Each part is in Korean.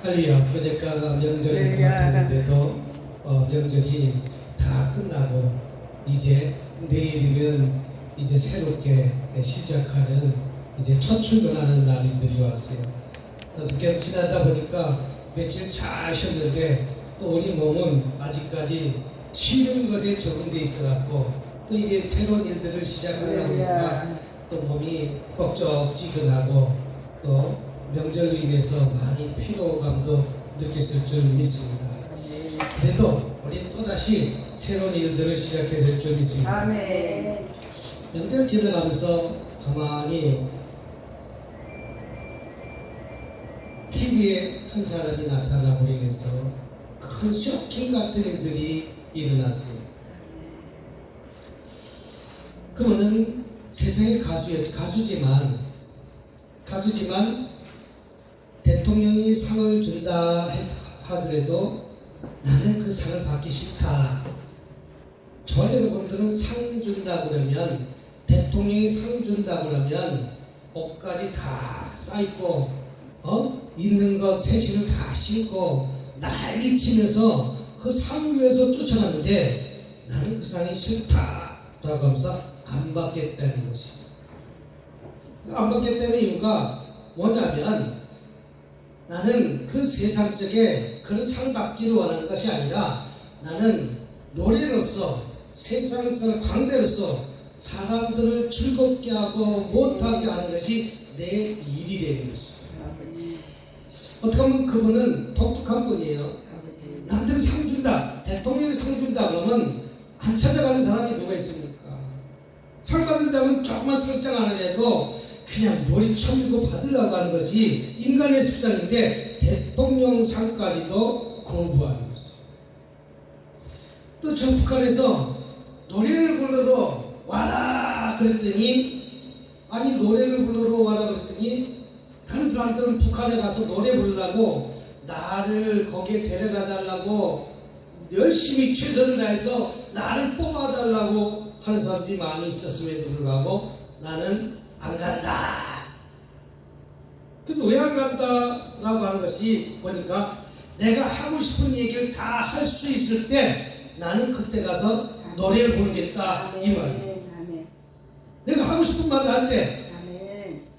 할리야, 어제가 명절인 것 같았는데도 명절이 다 끝나고 이제 내일이면 이제 새롭게 시작하는 이제 첫 출근하는 날들이 왔어요. 어떻게 지나다 보니까 며칠 잘 쉬었는데 또 우리 몸은 아직까지 쉬는 것에 적응돼 있어갖고 또 이제 새로운 일들을 시작하다 보니까 또 몸이 뻑적지근하고 또 명절로 인해서 많이 피로감도 느꼈을 줄 믿습니다. 그래도 우리 또다시 새로운 일들을 시작해야 될 줄 믿습니다. 아멘. 명절 지나가면서 가만히 TV에 한 사람이 나타나 버리면서 큰 쇼킹 같은 일들이 일어났어요. 그분은 세상의 가수지만 대통령이 상을 준다 하더라도 나는 그 상을 받기 싫다. 저 여러분들은 상 준다 그러면, 대통령이 상 준다 그러면 옷까지 다 쌓이고 있는 것 새신을 다 신고 난리 치면서 그 상 위에서 쫓아가는데 나는 그 상이 싫다라고 하면서 안 받겠다는 것이죠. 안 받겠다는 이유가 뭐냐면, 나는 그 세상적에 그런 상 받기를 원하는 것이 아니라 나는 노래로서 세상에서 광대로서 사람들을 즐겁게 하고 못하게 하는 것이 내 일이라는 것이죠. 어떻게 보면 그분은 독특한 분이에요. 남들이 상 준다, 대통령이 상 준다 그러면 안 찾아가는 사람이 누가 있습니까? 상 받는다면 조금만 설정 안 해도 그냥 머리 쳐밀고 받으려고 하는 것이 인간의 수단인데 대통령 상까지도 거부하는 것이죠. 또 저 북한에서 노래를 부르러 와라 그랬더니, 아니 노래를 부르러 와라 그랬더니 다른 사람들은 북한에 가서 노래 부르라고 나를 거기에 데려가 달라고 열심히 최선을 다해서 나를 뽑아달라고 하는 사람들이 많이 있었음에도 불구하고 나는 안 간다. 그래서 왜 안 간다라고 하는 것이 보니까 내가 하고 싶은 얘기를 다 할 수 있을 때 나는 그때 가서 노래를 부르겠다 이 말이에요. 내가 하고 싶은 말을 할 때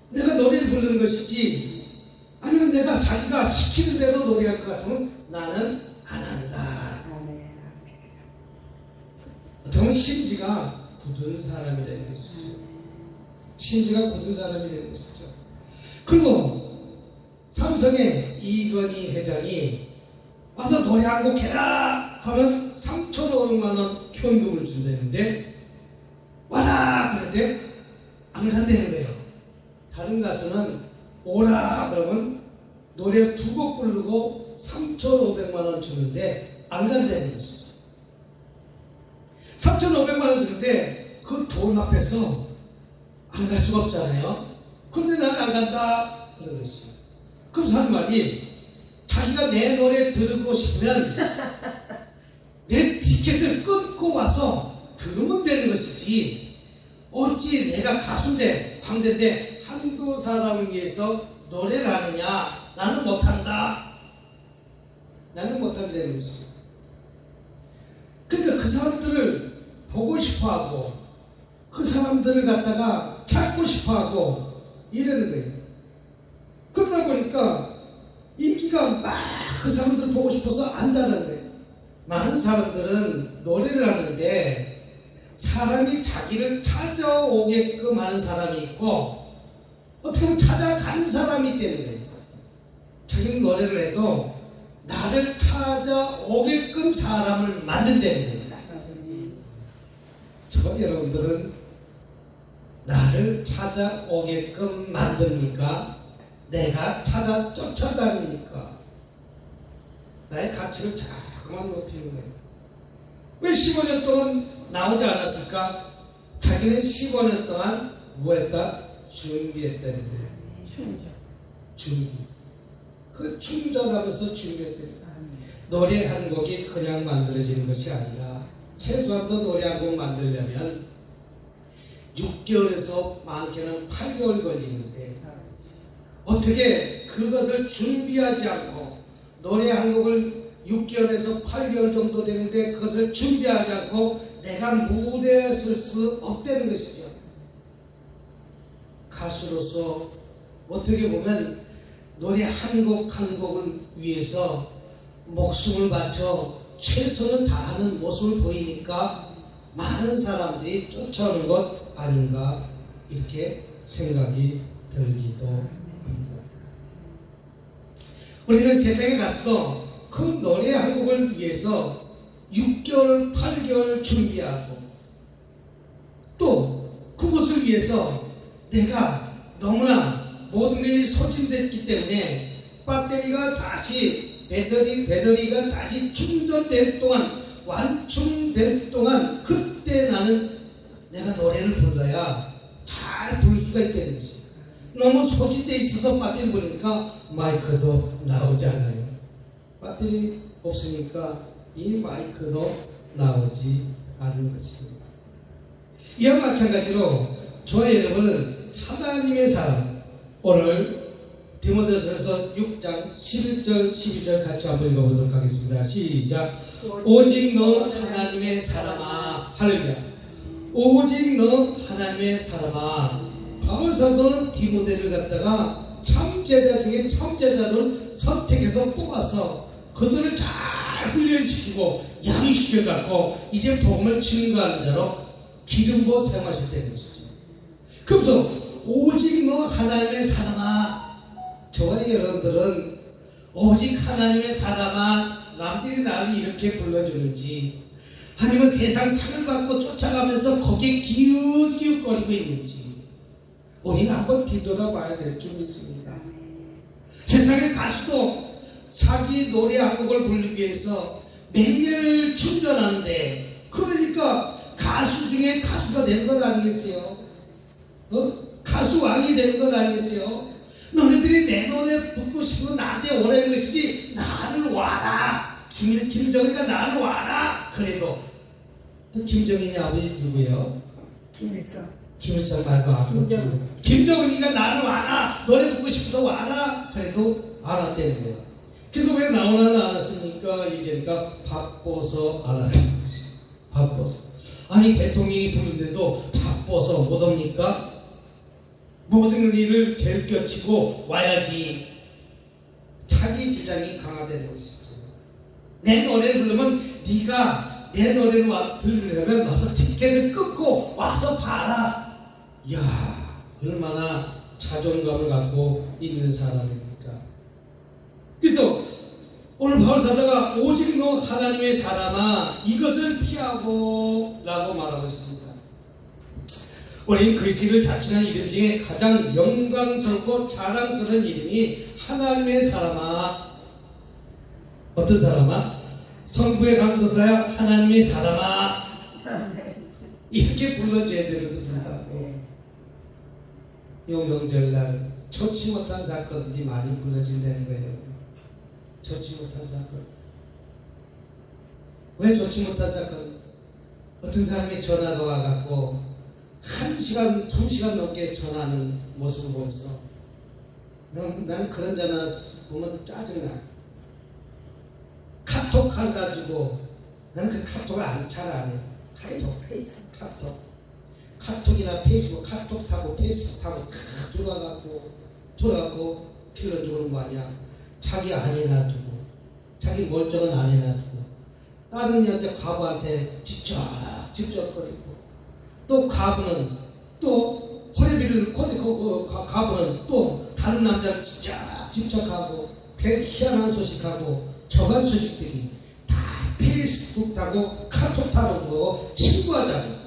내가 노래를 부르는 것이지, 아니면 내가 자기가 시키는 대로 노래할 것 같으면 나는 안 한다. 어떤 심지가 굳은 사람이라는 것이죠. 심지가 굳은 사람이라는 것이죠. 그리고 삼성의 이건희 회장이 와서 노래 한 곡 해라 하면 3,500만 원 현금을 준다는데 와라 그런데 안 간다는 거예요. 다른 가수는 오라 그러면 노래 2곡 부르고 3,500만 원 주는데 안 간다는 것이죠. 3,500만 원 주는데 그 돈 앞에서 안 갈 수가 없잖아요. 그런데 나는 안 간다 그런 것이죠. 그럼 하는 말이, 자기가 내 노래 들고 싶으면 내 티켓을 끊고 와서 들으면 되는 것이지, 어찌 내가 가수인데 광대인데 한두 사람을 위해서 노래를 하느냐. 나는 못한다. 나는 못한다는 것이죠. 그러니까 그 사람들을 보고 싶어하고 그 사람들을 갖다가 찾고 싶어하고 이러는 거예요. 그러다 보니까 인기가 막 그 사람들 보고 싶어서 안다는 거예요. 많은 사람들은 노래를 하는데 사람이 자기를 찾아오게끔 하는 사람이 있고, 어떻게 보면 찾아가는 사람이 있다는 거예요. 자기는 노래를 해도 나를 찾아오게끔 사람을 만든다는 거예요. 저 여러분들은 나를 찾아오게끔 만듭니까? 내가 찾아 쫓아다니니까 나의 가치를 자꾸만 높이는 거예요. 왜 15년 동안 나오지 않았을까? 자기는 15년 동안 뭐 했다? 준비했다는 거예요. 준비. 그 충전하면서 준비했다는 거예요. 노래 한 곡이 그냥 만들어지는 것이 아니라 최소한도 노래 한 곡 만들려면 6개월에서 많게는 8개월 걸리는데 어떻게 그것을 준비하지 않고 노래 한 곡을 6개월에서 8개월 정도 되는데 그것을 준비하지 않고 내가 무대에 설 수 없다는 것이죠. 가수로서 어떻게 보면 노래 한 곡 한 곡을 위해서 목숨을 바쳐 최선을 다하는 모습을 보이니까 많은 사람들이 쫓아오는 것 아닌가 이렇게 생각이 들기도 합니다. 우리는 세상에 가서도 그 노래 한 곡을 위해서 6개월, 8개월 준비하고 또 그것을 위해서 내가 너무나 모든 것이 소진됐기 때문에 배터리가 다시 충전될 동안, 완충될 동안 그때 나는 내가 노래를 불러야 잘 부를 수가 있다는 것이. 너무 소진되어 있어서 배터리 보니까 마이크도 나오지 않아요. 배터리 없으니까 이 마이크도 나오지 않는 것입니다. 이와 마찬가지로 저와 여러분은 하나님의 사람, 오늘 디모데전서 6장 11절 12절 같이 한번 읽어보도록 하겠습니다. 시작. 오직 너 하나님의 사람아. 할렐루야. 오직 너 하나님의 사람아. 바울 사도는 디모데를 갖다가 참제자 중에 참제자를 선택해서 뽑아서 그들을 잘 훈련시키고 양육시켜갖고 이제 복음을 증거하는 자로 기름 부어 사용하셨다는 것이죠. 그래서 오직 너 하나님의 사람아. 저와 여러분들은 오직 하나님의 사람아 남들이 나를 이렇게 불러주는지 아니면 세상 상을 받고 쫓아가면서 거기에 기웃기웃거리고 있는지 우리는 한번 뒤돌아봐야 될 줄 믿습니다. 세상의 가수도 자기 노래 한 곡을 부르기 위해서 몇 년을 충전하는데 그러니까 가수 중에 가수가 된 것 아니겠어요? 가수 왕이 된 것 아니겠어요? 너희들이 내 노래 듣고 싶으면 나한테 오라는 것이지 나를 와라. 김정일이가 나를 와라. 그래도 또 김정일이 아버지 누구예요? 김일성 말고 아버지 김정일이가 나를 와라. 노래 듣고 싶어서 와라. 그래도 알았다는 거예요. 그래서 왜 나오나는 알았습니까? 이제니까 바빠서 알았다는 것이. 바빠서. 아니 대통령이 부르는데도 바빠서 못 옵니까? 모든 일을 제껴치고 와야지. 자기 주장이 강화되는 것이죠. 내 노래를 부르면 네가 내 노래를 들으려면 와서 티켓을 끊고 와서 봐라. 이야 얼마나 자존감을 갖고 있는 사람입니까? 그래서 오늘 바울 사도가 오직 너 하나님의 사람아 이것을 피하고 라고 말하고 있습니다. 우리 그리스도를 자칭하는 이름 중에 가장 영광스럽고 자랑스러운 이름이 하나님의 사람아. 어떤 사람아? 성부의 감도사야 하나님의 사람아. 이렇게 불러줘야 되거든요. 요 명절날 좋지 못한 사건들이 많이 불러진다는 거예요. 좋지 못한 사건. 왜 좋지 못한 사건? 어떤 사람이 전화가 와갖고 1시간, 2시간 넘게 전화하는 모습을 보면서 나는 그런 전화 보면 짜증나. 카톡 가지고 나는 그 카톡을 잘 안 해요. 카톡이나 페이스북, 카톡 타고 페이스북 타고 돌아가고 길어주는 거 아니야. 자기 아내 놔두고 자기 멀쩡한 아내 놔두고 다른 여자 과부한테 집적거리고 또 과부는 또 호래비를 과부는 또 다른 남자를 집착하고 희한한 소식하고 저간 소식들이 다 페이스북 타고 카톡 타고 친구하자고.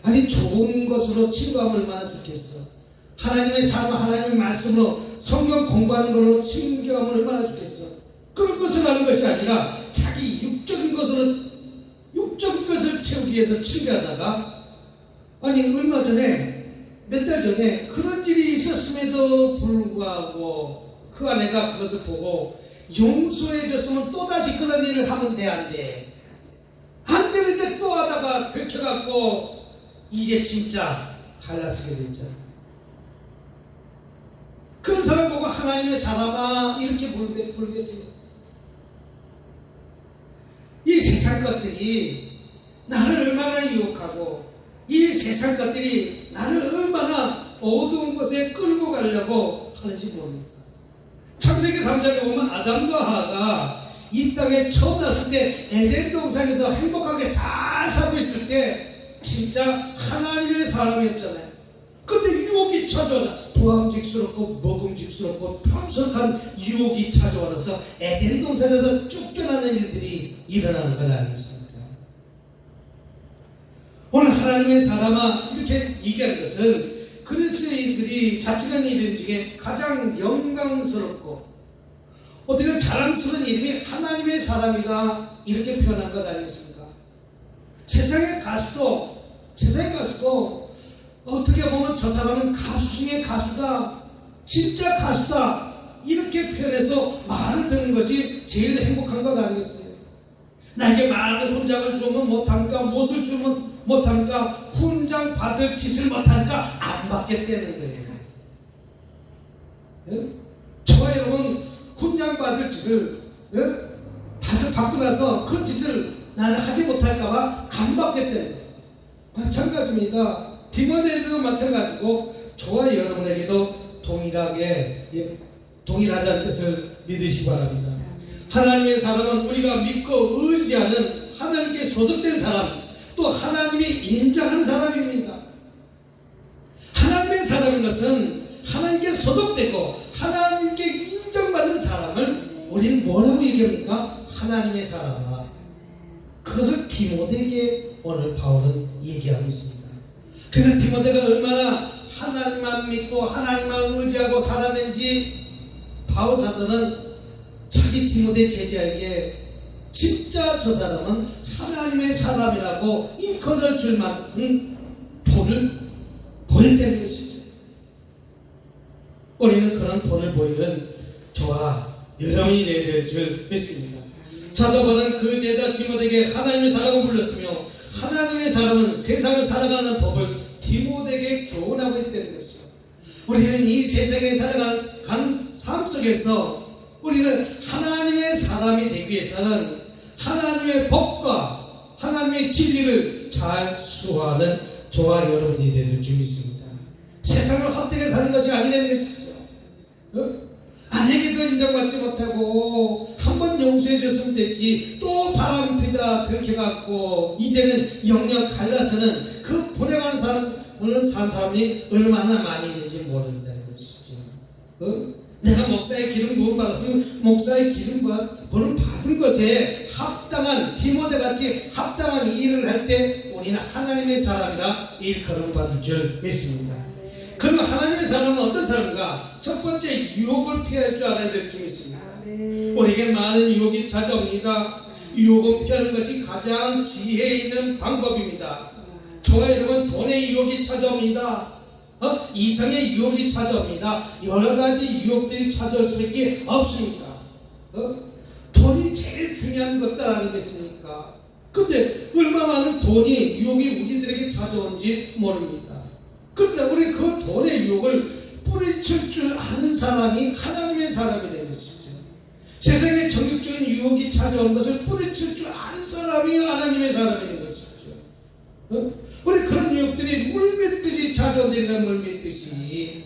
아니 좋은 것으로 친구하면 얼마나 좋겠어. 하나님의 삶, 하나님의 말씀으로 성경 공부하는 걸로 친구하면 얼마나 좋겠어. 그런 것을 하는 것이 아니라 자기 육적인 것을 채우기 위해서 친구하다가 아니 얼마 전에 몇 달 전에 그런 일이 있었음에도 불구하고 그 아내가 그것을 보고 용서해줬으면 또다시 그런 일을 하면 돼 안 돼? 안 되는데 또 하다가 들켜갖고 이제 진짜 갈라서게 됐잖아. 그 사람 보고 하나님의 사람아 이렇게 부르겠어요. 이 세상 것들이 나를 얼마나 유혹하고 이 세상 것들이 나를 얼마나 어두운 곳에 끌고 가려고 하는지 모릅니다. 창세기 3장에 보면 아담과 하와가 이 땅에 처음 났을 때 에덴 동산에서 행복하게 잘 살고 있을 때 진짜 하나님의 사람이었잖아요. 근데 유혹이 찾아와 보암직스럽고 먹음직스럽고 탐색한 유혹이 찾아와서 에덴 동산에서 쫓겨나는 일들이 일어나는 걸 알겠습니다. 오늘 하나님의 사람아 이렇게 얘기하는 것은 그리스도인들이 자칭하는 이름 중에 가장 영광스럽고 어떻게 자랑스러운 이름이 하나님의 사람이다 이렇게 표현한 것 아니겠습니까? 세상의 가수도 어떻게 보면 저 사람은 가수 중에 가수다, 진짜 가수다 이렇게 표현해서 말을 듣는 것이 제일 행복한 것 아니겠어요? 나에게 많은 훈장을 주면 못하니까, 못을 주면 못하니까, 훈장 받을 짓을 못하니까 안 받겠다는 거예요. 예? 저와 여러분 훈장 받을 짓을 받고 나서 그 짓을 나는 하지 못할까봐 안 받겠다는 거예요. 마찬가지입니다. 디모데에도 마찬가지고 저와 여러분에게도 동일하다는 뜻을 믿으시기 바랍니다. 하나님의 사람은 우리가 믿고 의지하는 하나님께 소속된 사람, 또 하나님이 인정한 사람입니다. 하나님의 사람인 것은 하나님께 소속되고 하나님께 인정받는 사람을 우리는 뭐라고 얘기합니까? 하나님의 사람아. 그것을 디모데에게 오늘 바울은 얘기하고 있습니다. 그래서 디모데가 얼마나 하나님만 믿고 하나님만 의지하고 살았는지 바울 사도는 자기 디모데 제자에게 진짜 저 사람은 하나님의 사람이라고 일컬을 줄 만큼 본을 보였다는 것이죠. 우리는 그런 본을 보이는 저와 여러분이 되어야 될 줄 믿습니다. 사도 바울은 그 제자 디모데에게 하나님의 사람을 불렀으며 하나님의 사람은 세상을 살아가는 법을 디모데에게 교훈하고 있다는 것이죠. 우리는 이 세상에 살아가는 삶 속에서 우리는 하나님의 사람이 되기 위해서는 하나님의 법과 하나님의 진리를 잘 수호하는 저와 여러분이 될 줄 믿습니다. 세상을 헛되게 사는 것이 아니라는 것이죠. 아내게도 인정받지 못하고 한번 용서해 줬으면 됐지 또 바람피다 들켜갖고 이제는 영영 갈라서는 그 불행한 삶을 산 사람이 얼마나 많이 있는지 모른다는 것이죠. 내가 목사의 기름 부음 받았으면 목사의 기름 부음 받은 것에 합당한 디모데같이 합당한 일을 할 때 우리는 하나님의 사람이라 일컬음 받을 줄 믿습니다. 그럼 하나님의 사람은 어떤 사람인가? 첫 번째 유혹을 피할 줄 알아야 될 줄 믿습니다. 우리에게 많은 유혹이 찾아옵니다. 유혹을 피하는 것이 가장 지혜 있는 방법입니다. 저와 여러분 돈의 유혹이 찾아옵니다. 이성의 유혹이 찾아옵니다. 여러 가지 유혹들이 찾아올 수밖에 없습니다. 돈이 제일 중요한 것들 아니겠습니까? 근데 얼마나 많은 돈이 유혹이 우리들에게 찾아오는지 모릅니다. 그런데 우리 그 돈의 유혹을 뿌리칠 줄 아는 사람이 하나님의 사람이 되는 것이죠. 세상에 정욕적인 유혹이 찾아온 것을 뿌리칠 줄 아는 사람이 하나님의 사람이 되는 것이죠. 우리 그런 유혹들이 물밀듯이 찾아오는 물밀듯이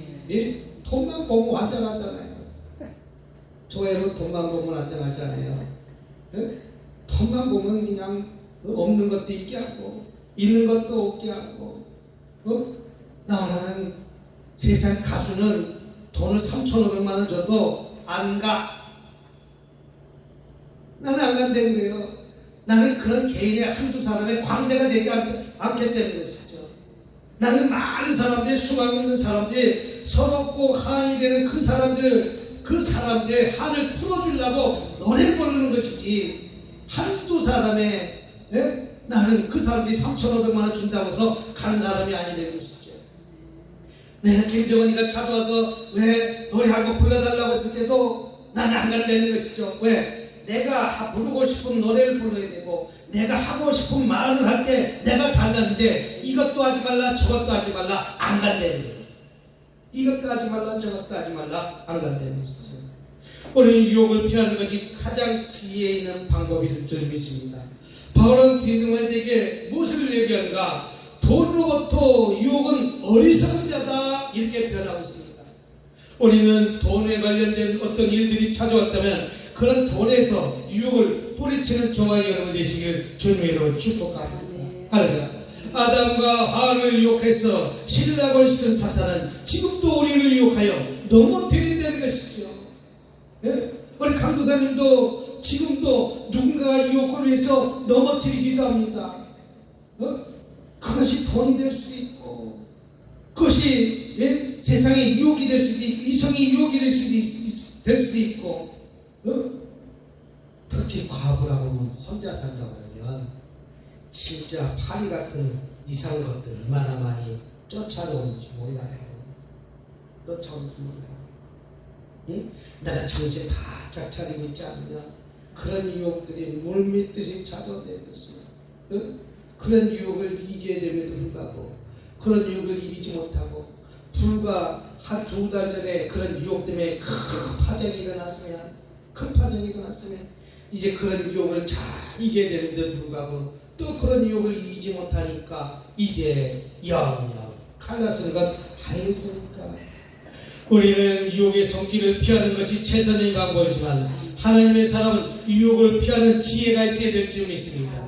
돈만 보면 환장하잖아요. 저와 여러분 돈만 보면 환장하잖아요. 돈만 보면 그냥 없는 것도 있게 하고 있는 것도 없게 하고 나는 세상 가수는 돈을 3,500만 원 줘도 안 가. 나는 안 간다는 거예요. 나는 그런 개인의 한두 사람의 광대가 되지 않겠다는 것이죠. 나는 많은 사람들이 수강 있는 사람들이 서럽고 한이 되는 그 사람들의 한을 풀어주려고 노래를 부르는 것이지 한두 사람의 나는 그 사람들이 3,500만 원 준다고 해서 가는 사람이 아니라는 것이죠. 내가 김정은이가 찾아와서 왜 노래하고 불러달라고 했을 때도 나는 안 간다는 것이죠. 왜? 내가 부르고 싶은 노래를 불러야 되고 내가 하고 싶은 말을 할 때 내가 달랐는데 이것도 하지 말라 저것도 하지 말라 안 간다는 거예요. 이것도 하지 말라 저것도 하지 말라 안 간다는 것이죠. 우리는 유혹을 피하는 것이 가장 지혜 있는 방법일 줄 믿습니다. 바울은 디모데에게 무엇을 얘기하는가? 돈으로부터 유혹은 어리석은 자다 이렇게 표현하고 있습니다. 우리는 돈에 관련된 어떤 일들이 찾아왔다면 그런 돈에서 유혹을 뿌리치는 저와 여러분 되시길 주님으로 축복합니다. 할렐루야. 아담과 하와를 유혹해서 신랑을 시킨 사탄은 지금도 우리를 유혹하여 넘어뜨린다는 것이죠. 예? 우리 강도사님도 지금도 누군가가 유혹을 위해서 넘어뜨리기도 합니다. 그것이 돈이 될 수 있고, 그것이 세상의 유혹이 될 수도 있고, 이성의 유혹이 될 수도 있고, 특히 과부라고 혼자 산다고 하면 진짜 파리 같은 이상한 것들 얼마나 많이 쫓아오는지 몰라요. 쫓아오는지 몰라요. 응? 내가 정신 바짝 차리고 있지 않느냐, 그런 유혹들이 물밀듯이 찾아오는 것이요. 그런 유혹을 이겨야 됨에도 불구하고 그런 유혹을 이기지 못하고 불과 한 2달 전에 그런 유혹 때문에 큰 파장이 일어났으면 이제 그런 유혹을 잘 이겨야 되는데도 불구하고 또 그런 유혹을 이기지 못하니까 이제 영영 칼났을 것 아니겠습니까? 우리는 유혹의 손길을 피하는 것이 최선의 방법이지만 하나님의 사람은 유혹을 피하는 지혜가 있어야 될 줄 믿습니다.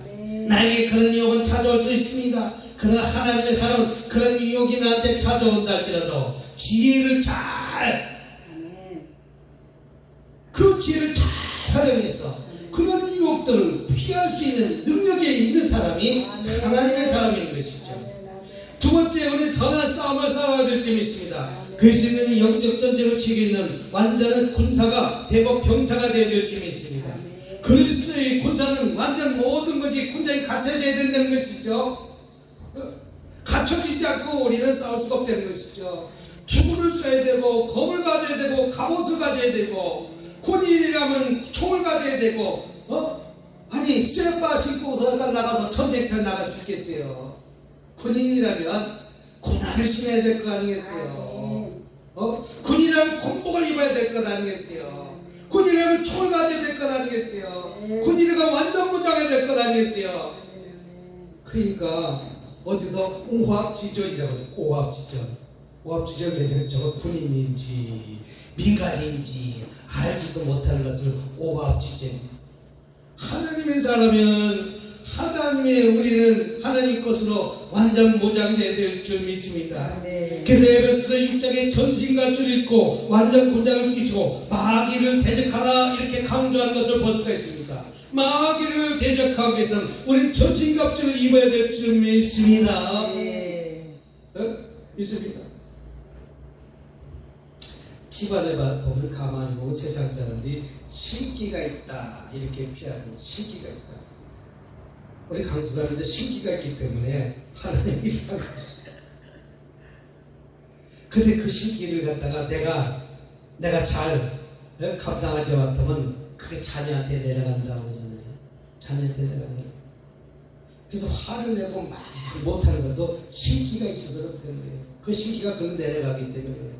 나에게 그런 유혹은 찾아올 수 있습니다. 그러나 하나님의 사람은 그런 유혹이 나한테 찾아온다 할지라도 지혜를 그 지혜를 잘 활용해서 그런 유혹들을 피할 수 있는 능력이 있는 사람이 하나님의 사람인 것이죠. 두 번째, 우리 선한 싸움을 싸워야 될 점이 있습니다. 그리스도인은 영적 전쟁을 치고 있는 완전한 군사가 되고 병사가 되어야 될 점이 있습니다. 그리스도의 군사는 완전 모든 것이 군장이 갖춰져야 된다는 것이죠. 갖춰지지 않고 우리는 싸울 수가 없다는 것이죠. 기구를 써야 되고 검을 가져야 되고 갑옷을 가져야 되고 군인이라면 총을 가져야 되고 아니 쇠바 신고서 나가서 전쟁터에 나갈 수 있겠어요. 군인이라면 고난을 심어야 될 거 아니겠어요. 군인이라면 군복을 입어야 될 것 아니겠어요. 군인이라면 총을 가져야 될 것 아니겠어요. 군인이라면 완전 무장해야 될 것 아니겠어요. 그러니까 어디서 오합지졸이라고 오합지졸 저거 군인인지 민간인지 알지도 못하는 것을 오합지졸입니다. 하나님의 사람은 우리는 하나님 것으로 완전 무장돼야 될 줄 믿습니다. 그래서 에베소서 6장에 전신갑주를 입고 완전 군장을 끼시고 마귀를 대적하라 이렇게 강조한 것을 볼 수가 있습니다. 마귀를 대적하기 위해서는 우리는 전신갑주를 입어야 될 줄 믿습니다. 믿습니다. 집안에 보면 가만히 보면 세상 사람들이 신기가 있다 이렇게 피하는 신기가 있다. 우리 강수사님들 신기가 있기 때문에 하나님이 일하는 것이죠. 근데 그 신기를 갖다가 내가 잘 감당하지 못하면 그게 자녀한테 내려간다고 하잖아요. 자녀한테 내려가는 거예요. 그래서 화를 내고 막 못하는 것도 신기가 있어서 그런 거예요. 그 신기가 그걸로 내려가기 때문에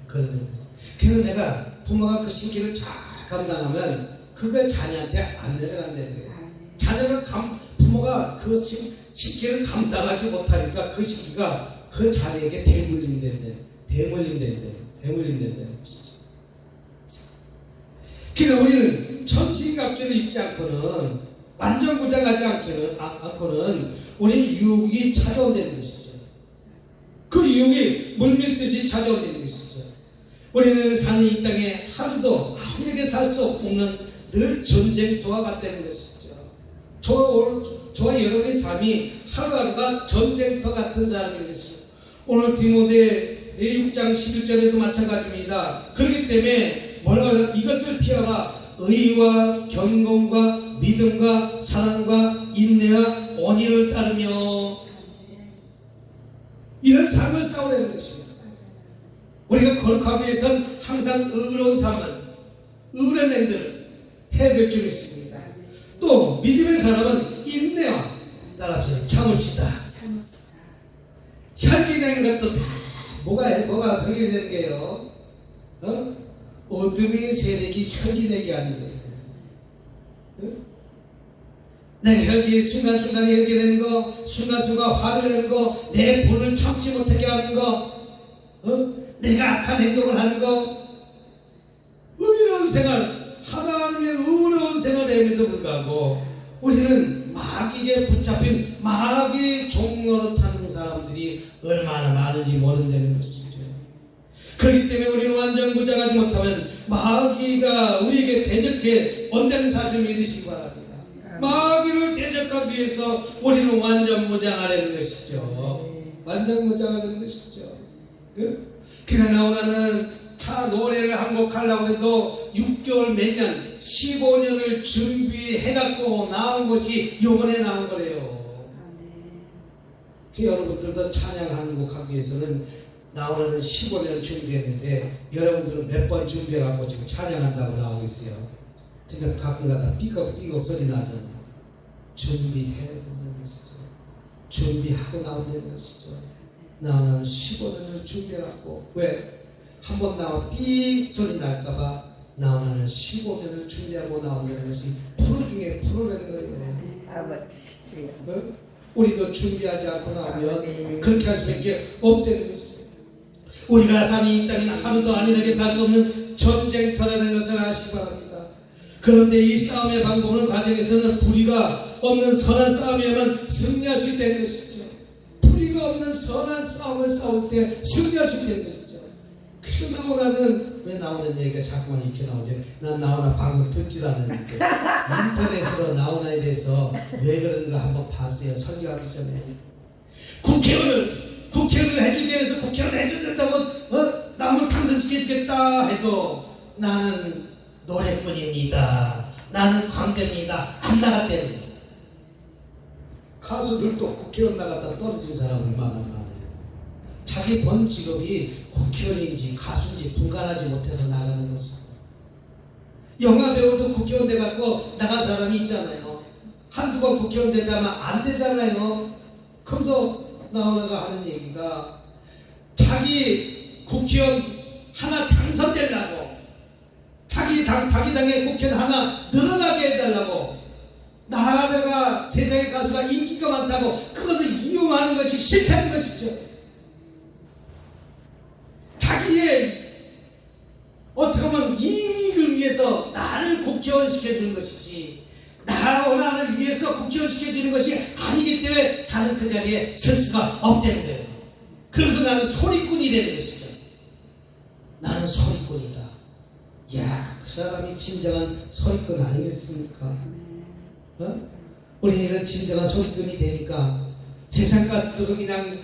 그러는 거죠. 그래서 내가 부모가 그 신기를 잘 감당하면 그게 자녀한테 안 내려간다는 거예요. 자녀가 부모가 그 신기를 감당하지 못하니까 그 신기가 그 자녀에게 대물림된다는 것이죠. 그러니까 우리는 전신갑주를 입지 않고는 완전 무장하지 않고는 우리는 유혹이 찾아온다는 것이죠. 그 유혹이 물밀듯이 찾아온다는 것이죠. 우리는 사는 이 땅에 하루도 아무에게 살 수 없는 늘 전쟁터와 같다는 것이죠. 저와 여러분의 삶이 하루하루가 전쟁터 같은 사람인 것이죠. 오늘 디모데 6장 11절에도 마찬가지입니다. 그렇기 때문에 이것을 피하라. 의와 경건과 믿음과 사랑과 인내와 온유를 따르며 이런 삶을 싸우려는 것입니다. 우리가 거룩하기 위해서는 항상 의로운 삶을, 의로운 행들을 해야 될 줄 믿습니다. 또 믿음의 사람은 인내와 따라서 참읍시다. 혈기는 것도 다 뭐가 그게 되는 게요? 어둠의 세력이 혈기내게 하는 거예요. 내 혈기 순간순간에 혈기내는 거, 순간순간 화를 내는 거, 내 분을 참지 못하게 하는 거, 내가 악한 행동을 하는 거, 의로운 생활, 하나님의 의로운 생활에도 불구하고 우리는 마귀에 붙잡힌 마귀 종로로 타는 사람들이 얼마나 많은지 모른다는 것이죠. 그렇기 때문에 우리는 완전 무장하지 못하면 마귀가 우리에게 대적해 온다는 사실을 믿으시기 바랍니다. 마귀를 대적하기 위해서 우리는 완전 무장하려는 것이죠. 완전 무장하려는 것이죠. 그래 나오나는 차 노래를 한 곡 하려고 해도 6개월 매년 15년을 준비해갖고 나온 것이 요번에 나온 거래요. 그 여러분들도 찬양 한 곡 하기 위해서는 나오나는 15년 준비했는데 여러분들은 몇 번 준비해갖고 지금 찬양한다고 나오고 있어요. 근데 가끔가다 삐걱삐걱 소리 나잖아. 준비해야 된다는 것이죠. 준비하고 나온다는 것이죠. 나는 15년을 준비해갖고 왜? 한번 나와 삐 소리 날까봐 나는 15년을 준비하고 나온다는 것이 프로 중에 프로라는 거예요. 아버지. 우리도 준비하지 않고 나오면 그렇게 할 수밖에 없다는 것이죠. 우리가 삶이 이 땅에 하루도 안일하게 살 수 없는 전쟁터라는 것을 아시기 바랍니다. 그런데 이 싸움의 방법은 과정에서는 불의가 없는 선한 싸움이야만 승리할 수 있다는 것이죠. 불의가 없는 선한 싸움을 싸울 때 승리할 수 있다는 것이죠. 그래서 나오나는 왜 나오는 얘기가 자꾸만 이렇게 나오지? 난 나오나 방송 듣지도 않는데 인터넷으로 나오나에 대해서 왜 그런가 한번 봤어요. 설교하기 전에 국회의원을 해주기 위해서 국회의원을 해준다고 나무를 당선시켜주겠다 해도 나는 노래뿐입니다. 나는 광대입니다. 안 나갔대요. 가수들도 국회의원 나갔다 떨어진 사람 얼마나 많아요. 자기 본 직업이 국회의원인지 가수인지 분간하지 못해서 나가는 것입니다. 영화배우도 국회의원 돼갖고 나간 사람이 있잖아요. 한두 번 국회의원 된다면 안 되잖아요. 그래서 나오나가 하는 얘기가 자기 국회의원 하나 당선되려고 자기 당의 국회의원 하나 늘어나게 해달라고 나라가 세상의 가수가 인기가 많다고 그것을 이용하는 것이 싫다는 것이죠. 자기의 어떻게 보면 이익을 위해서 나를 국회의원 시켜주는 것이지 나라 원한을 위해서 국회의원 시켜주는 것이 아니기 때문에 자는 그 자리에 설 수가 없다는 거예요. 그래서 나는 소리꾼이 되는 것이죠. 나는 소리꾼이다. 야, 그 사람이 진정한 소리꾼 아니겠습니까? 우리는 진정한 소리꾼이 되니까 세상 가수도 그냥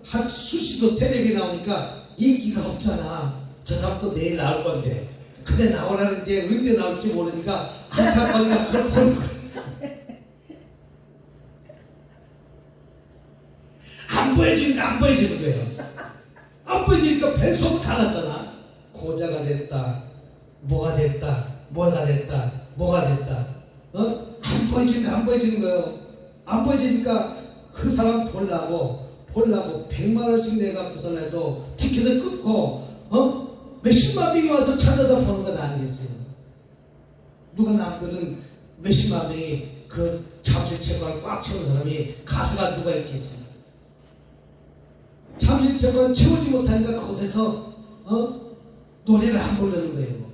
한 수시도 텔레비에 나오니까 인기가 없잖아. 저 사람도 내일 나올 건데 근데 나오라는 이제 언제 나올지 모르니까 안타까우니까 그걸 보는 거야. 안 보여주는 거예요. 안 보여주니까 뱃속 다 났잖아. 고자가 됐다, 뭐가 됐다. 안 보여주는 거예요. 안 보여주니까 그 사람 보려고 100만 원씩 내갖고서 해도 티켓을 끊고 몇십만 명이 와서 찾아다 보는 건 아니겠어요. 누가 남들은 몇십만 명이 그 잠실체육관을 꽉 채운 사람이 가수가 누가 있겠어요. 잠실체육관 채우지 못하니까 그곳에서 노래를 안 부르는 거예요.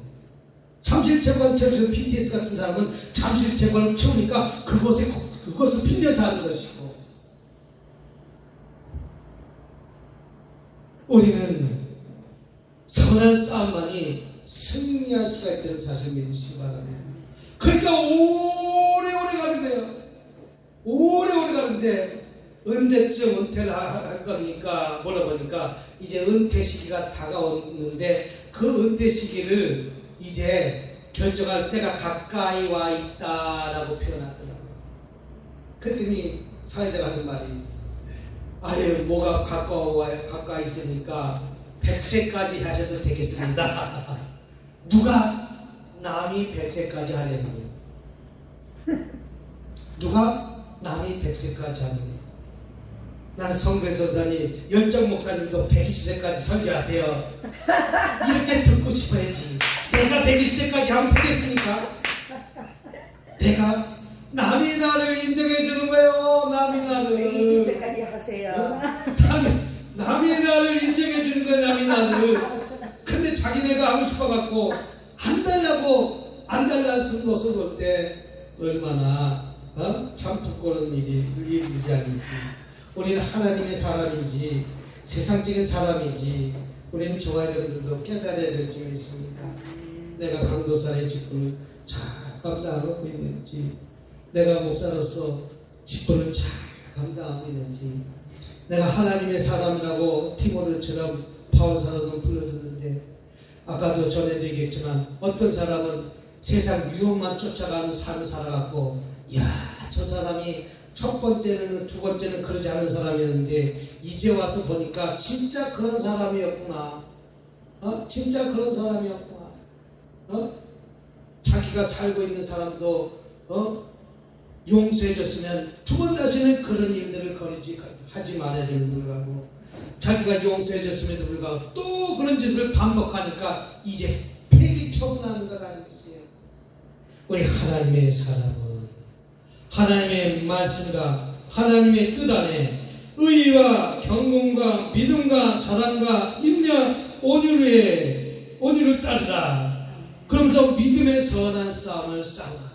잠실체육관 채우는 BTS 같은 사람은 잠실체육관을 채우니까 그것을 빌려서 하는 것이고 우리는 선한 싸움만이 승리할 수가 있다는 사실을 믿으시기 바랍니다. 그러니까 오래오래 가는 거예요. 오래오래 가는데 언제쯤 은퇴를 할 겁니까? 물어보니까 이제 은퇴 시기가 다가오는데 그 은퇴 시기를 이제 결정할 때가 가까이 와 있다라고 표현하더라고요. 그랬더니 사회자가 하는 말이 아유 뭐가 가까이 있으니까 100세까지 하셔도 되겠습니다. 누가 남이 100세까지 하려는 거예요. 누가 남이 100세까지 하는 거예요. 난 성배 전사님, 열정 목사님도 120세까지 설교하세요. 이렇게 듣고 싶어야지. 내가 120세까지 하면 되겠습니까? 내가 남이 나를 인정해 주는 거예요. 남이 나를 120세까지 하세요. 남이 나를 인정해 주는 거예요. 남이 나를. 근데 자기네가 하고 싶어갖고 안 달라고 안 달라서 모습 볼 때 얼마나 참 부끄러운 일이 아닌지. 우리는 하나님의 사람인지 세상적인 사람인지 우리는 좋아야 되는데도 깨달아야 될 점이 있습니다. 내가 강도사의 직분을 잘 감당하고 있는지, 내가 목사로서 직분을 잘 감당하고 있는지, 내가 하나님의 사람이라고 디모데처럼 바울 사도는 불러줬는데, 아까도 전에도 얘기했지만 어떤 사람은 세상 유혹만 쫓아가는 삶을 살아갖고, 야, 저 사람이 첫 번째는 두 번째는 그러지 않은 사람이었는데 이제 와서 보니까 진짜 그런 사람이었구나. 진짜 그런 사람이었구나. 자기가 살고 있는 사람도 용서해줬으면 두 번 다시는 그런 일들을 하지 말아야 되는 불구하고, 자기가 용서해줬음에도 불구하고 또 그런 짓을 반복하니까 이제 폐기 처분하는 것 아니겠어요? 우리 하나님의 사람은 하나님의 말씀과 하나님의 뜻 안에 의와 경건과 믿음과 사랑과 인내 온유를 따르라. 그러면서 믿음의 선한 싸움을 싸우라.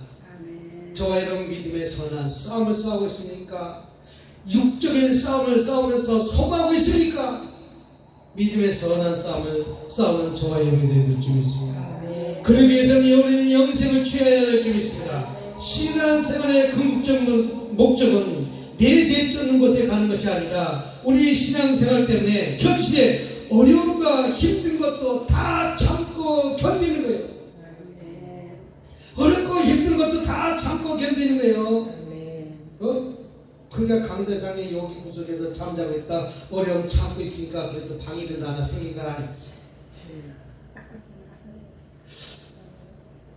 저와 여러분 믿음의 선한 싸움을 싸우고 있으니까, 육적인 싸움을 싸우면서 소망하고 있으니까 믿음의 선한 싸움을 싸우는 저와 여러분이 될 줄 믿습니다. 그러기 위해서는 우리는 영생을 취해야 될 줄 믿습니다. 신앙생활의 궁극적 목적은 내세에 쫓는 곳에 가는 것이 아니라 우리 신앙생활 때문에 현실에 어려움과 힘든 것도 다 참고 견디는 거예요. 어렵고 힘든 것도 다 참고 견디는 거예요. 그러니까 강대상이 여기 구석에서 잠자고 있다, 어려움 참고 있으니까 그래도 방해를 하나 생긴 건 아니지.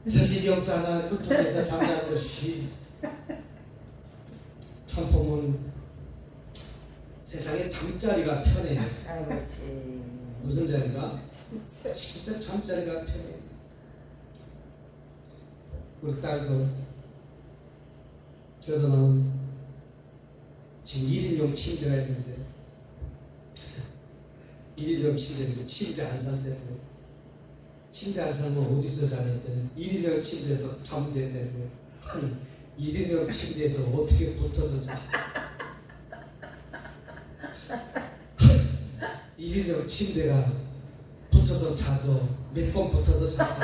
사실 역사 하나 그쪽에서 잠자는 것이 참 보면 세상에 잠자리가 편해요. 무슨 자리가? 진짜 잠자리가 편해요. 우리 딸도 결혼하면 지금 1인용 침대가 있는데 1인용 침대인데 침대 안 산다고요. 침대 안 사면 어디서 자냐 했더니 1인용 침대에서 자면 된다고요. 아니 1인용 침대에서 어떻게 붙어서 자? 1인용 침대가 붙어서 자도 몇 번 붙어서 자도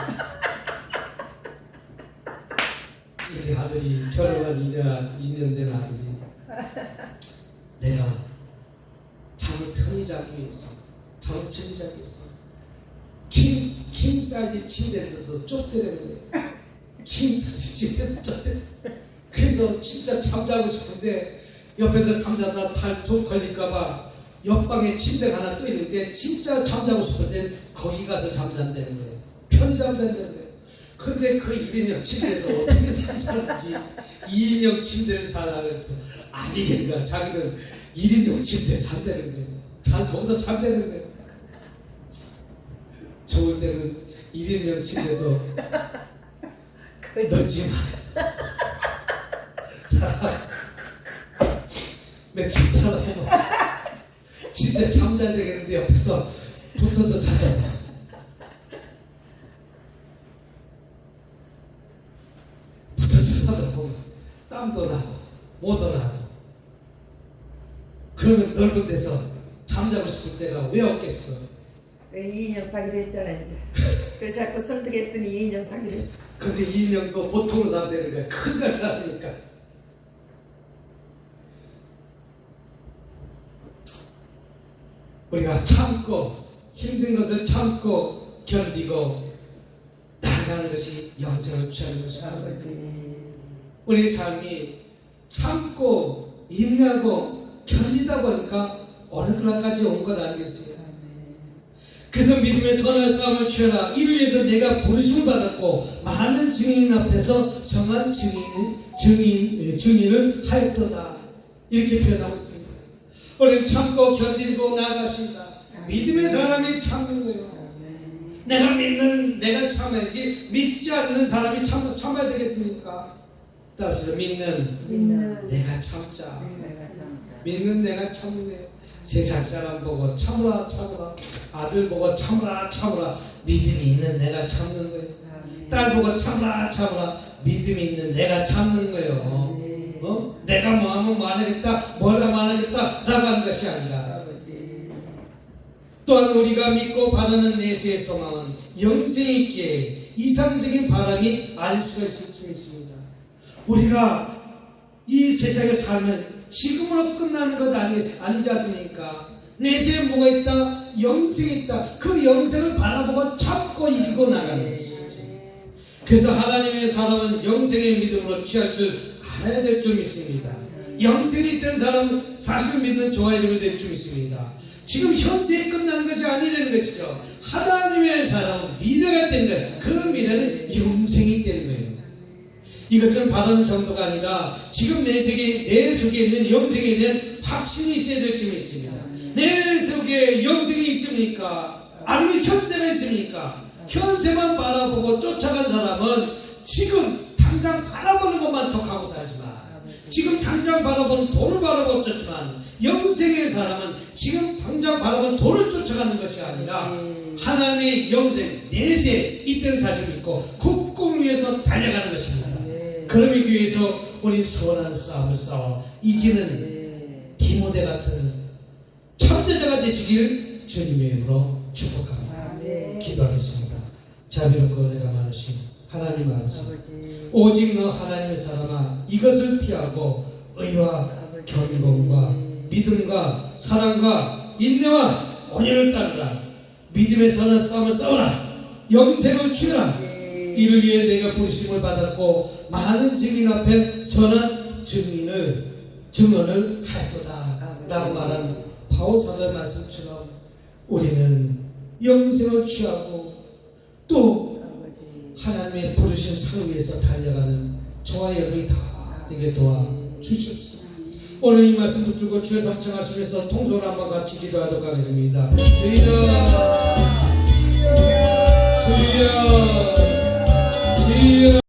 우리 아들이 결혼한 2년 된 아들이 내가 잠을 편히 자기 위해서 잠을 편히 자기 위해서 킹 사이즈 침대에서도 쫓대는 거예요. 킹 사이즈 침대에서 쫓대. 그래서 진짜 잠자고 싶은데 옆에서 잠자다 발톱 걸릴까봐 옆방에 침대가 하나 또 있는데 진짜 잠자고 싶은데 거기 가서 잠잔다는 거예요. 편히 잠잔다는 거예요. 그런데 그 1인용 침대에서 어떻게 잠자는지 2인용 침대를 사라 그랬더니 아니니까 자기는 1인용 침대에 산다는 거예요. 거기서 잠자는 거예요. 좋을 때는 1인용 침대도 넣지 마. 며칠 살아도 진짜 잠잘 되겠는데 옆에서 붙어서 자자. 붙어서 자다 보면 땀도 나고 못도 나고, 그러면 넓은 데서 잠자고 싶을 때가 왜 없겠어? 왜 2인용 사기로 했잖아 이제. 그래서 자꾸 설득했더니 2인용 사기로 했어. 근데 2인용도 보통으로 사야 되는 거야. 큰 걸 사니까. 우리가 참고 힘든 것을 참고 견디고 나아가는 것이 영생을 취하는 것입니다. 우리 삶이 참고 인내하고 견디다 보니까 어느 그날까지 온 것 아니겠어요? 그래서 믿음의 선한 싸움을 취하라. 이를 위해서 내가 부르심을 받았고 많은 증인 앞에서 성한 증인을 하였도다. 이렇게 표현하고 있습니다. 우리는 참고 견디고 나아갑시다. 믿음의 사람이 참는 거예요. 내가 믿는 내가 참아야지 믿지 않는 사람이 참아야 되겠습니까? 따라서 믿는 내가 참자. 믿는 내가 참는 거예요. 세상 사람 보고 참으라 참으라, 아들 보고 참으라 참으라, 믿음이 있는 내가 참는 거예요. 딸 보고 참으라 참으라, 믿음이 있는 내가 참는 거예요. 내가 뭐하면 뭐하겠다, 뭐라 말하겠다 라고 하는 것이 아니라, 또한 우리가 믿고 바라는 내세의 소망은 영생 있게 이상적인 바람이 알 수가 있을 줄 믿습니다. 우리가 이 세상에 살면 지금으로 끝나는 것 아니지 않습니까? 내세에 뭐가 있다? 영생이 있다. 그 영생을 바라보고 참고 이기고 나가는 것이죠. 그래서 하나님의 사람은 영생의 믿음으로 취할 줄 알아야 될 줄 믿습니다. 영생이 있던 사람은 사실 믿는 저와 여러분이 될 줄 믿습니다. 지금 현세에 끝나는 것이 아니라는 것이죠. 하나님의 사람은 미래가 된 거예요. 그 미래는 영생이 되는 거예요. 이것은 바라는 정도가 아니라 지금 내 속에 있는 영생에 대한 확신이 있어야 될 줄 믿습니다. 내 속에 영생이 있습니까? 아니면 현세가 있습니까? 현세만 바라보고 쫓아간 사람은 지금 당장 바라보는 것만 족하고 살지만, 지금 당장 바라보는 돈을 바라보고 쫓지만, 영생의 사람은 지금 당장 바라보는 돈을 쫓아가는 것이 아니라 하나님의 영생, 내세 있던 사실을 믿고 그 꿈을 위해서 달려가는 것입니다. 그러기 위해서 우리 선한 싸움을 싸워 이기는 디모데 같은 천재자가 되시길 주님의 이름으로 축복합니다. 기도하겠습니다. 자비롭고 은혜가 많으신 하나님 아버지, 오직 너 하나님의 사람아, 이것을 피하고 의와 견공과 믿음과 사랑과 인내와 온유를 따르라. 믿음의 선한 싸움을 싸우라. 영생을 취하라. 이를 위해 내가 부르심을 받았고 많은 증인 앞에 선한 증언을 할 거다 라고 말한 바울사도의 말씀처럼 우리는 영생을 취하고 또 하나님의 부르신 상 위에서 달려가는 저와 여러분이 다 되게 도와주십시오. 오늘 이 말씀 붙들고 주의 성청하시면서 통솔 한번 같이 기도하도록 하겠습니다. 주여 주여 주여